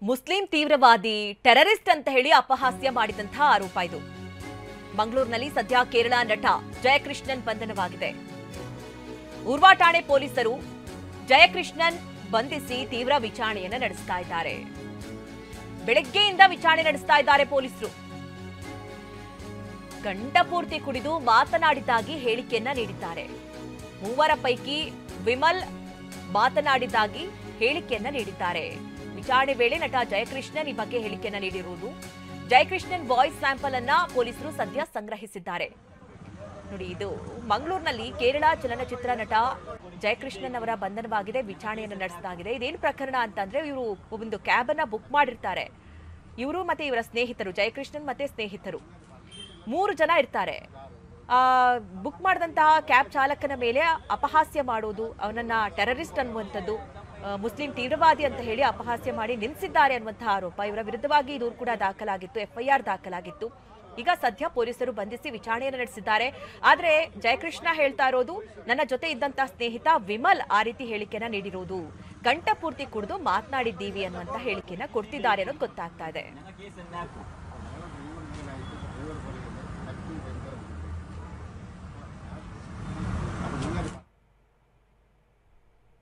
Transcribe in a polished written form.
Muslim ತೀವ್ರವಾದಿ terrorist ಅಂತ ಹೇಳಿ ಅಪಹಾಸ್ಯ ಮಾಡಿದಂತಹ ಆರೋಪ ಇದು. ಮಂಗಳೂರಿನಲ್ಲಿ ಸದ್ಯ ಕೇರಳ ನಟ ಜಯಕೃಷ್ಣನ್ ಬಂಧನವಾಗಿದೆ. ಊರ್ವಾ ಠಾಣೆ ಪೊಲೀಸರು ಜಯಕೃಷ್ಣನ್ ಬಂಧಿಸಿ ತೀವ್ರ ವಿಚಾರಣೆಯನ್ನು ನಡೆಸ್ತಾ ಇದ್ದಾರೆ. ಬೆಳಗ್ಗೆಯಿಂದ ವಿಚಾರಣೆ ನಡೆಸ್ತಾ ಇದ್ದಾರೆ ಪೊಲೀಸರು. ಗಂಟಪೂರ್ತಿ ಕುಡಿದು ಮಾತನಾಡಿದ್ದಾಗಿ ಹೇಳಿಕೆಯನ್ನ ನೀಡಿದ್ದಾರೆ. ಮೂವರ ಪೈಕಿ ವಿಮಲ್ ಮಾತನಾಡಿದ್ದಾಗಿ ಹೇಳಿಕೆಯನ್ನ ನೀಡಿದ್ದಾರೆ. ವಿಚಾರಣೆ ವೇಳೆ ನಟ ಜಯಕೃಷ್ಣನ್ ಈ ಬಗ್ಗೆ ಹೇಳಿಕೆಯನ್ನ ನೀಡಿರುವುದು. ಜಯಕೃಷ್ಣನ್ ವಾಯ್ಸ್ ಸ್ಯಾಂಪಲ್ ಅನ್ನ ಪೊಲೀಸರು ಸದ್ಯ ಸಂಗ್ರಹಿಸಿದ್ದಾರೆ. ನೋಡಿ, ಇದು ಮಂಗಳೂರಿನಲ್ಲಿ ಕೇರಳ ಚಲನಚಿತ್ರ ನಟ ಜಯಕೃಷ್ಣನ್ ಅವರ ಬಂಧನವಾಗಿದೆ. ವಿಚಾರಣೆಯನ್ನು ನಡೆಸಲಾಗಿದೆ. ಇದೇನು ಪ್ರಕರಣ ಅಂತಂದ್ರೆ, ಇವರು ಒಂದು ಕ್ಯಾಬ್ ಅನ್ನ ಬುಕ್ ಮಾಡಿರ್ತಾರೆ. ಇವರು ಮತ್ತೆ ಇವರ ಸ್ನೇಹಿತರು, ಜಯಕೃಷ್ಣನ್ ಮತ್ತೆ ಸ್ನೇಹಿತರು 3 ಜನ ಇರ್ತಾರೆ. ಬುಕ್ ಮಾಡಿದಂತಹ ಕ್ಯಾಬ್ ಚಾಲಕನ ಮೇಲೆ ಅಪಹಾಸ್ಯ ಮಾಡೋದು, ಅವನನ್ನ ಟೆರರಿಸ್ಟ್ ಅನ್ನುವಂಥದ್ದು, ಮುಸ್ಲಿಂ ತೀವ್ರವಾದಿ ಅಂತ ಹೇಳಿ ಅಪಹಾಸ್ಯ ಮಾಡಿ ನಿಲ್ಲಿಸಿದ್ದಾರೆ ಅನ್ನುವಂತಹ ಆರೋಪ. ಇವರ ವಿರುದ್ಧವಾಗಿ ದೂರು ಕೂಡ ದಾಖಲಾಗಿತ್ತು, FIR ದಾಖಲಾಗಿತ್ತು. ಈಗ ಸದ್ಯ ಪೊಲೀಸರು ಬಂಧಿಸಿ ವಿಚಾರಣೆಯನ್ನು ನಡೆಸಿದ್ದಾರೆ. ಆದ್ರೆ ಜಯಕೃಷ್ಣ ಹೇಳ್ತಾ ಇರೋದು, ನನ್ನ ಜೊತೆ ಇದ್ದಂತಹ ಸ್ನೇಹಿತ ವಿಮಲ್ ಆ ರೀತಿ ಹೇಳಿಕೆಯನ್ನ ನೀಡಿರೋದು, ಕಂಠಪೂರ್ತಿ ಕುಡಿದು ಮಾತನಾಡಿದ್ದೀವಿ ಅನ್ನುವಂತ ಹೇಳಿಕೆಯನ್ನ ಕೊಡ್ತಿದ್ದಾರೆ ಅನ್ನೋದು ಗೊತ್ತಾಗ್ತಾ ಇದೆ.